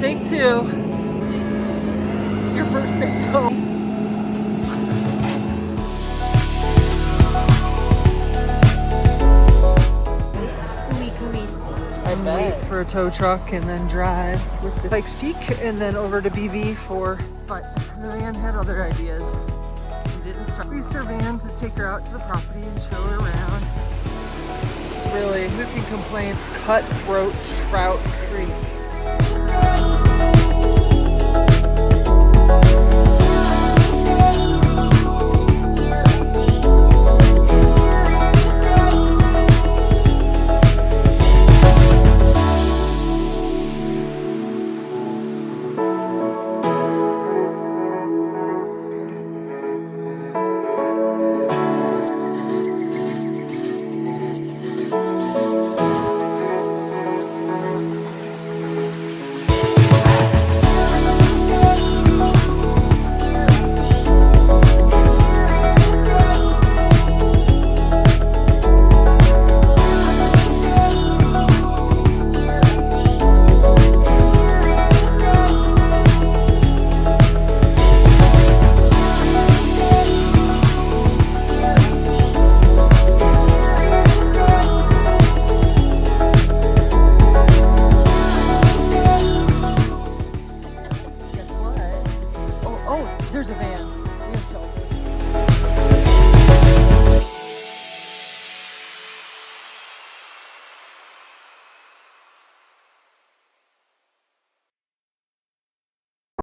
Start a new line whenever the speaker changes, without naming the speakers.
Take two. Your birthday tow. And wait for a tow truck and then drive with the Pikes Peak and then over to BV for, but the van had other ideas. We didn't start. We used our van to take her out to the property and show her around. It's really, who can complain? Cutthroat Trout Creek. There's a van. We have shelter.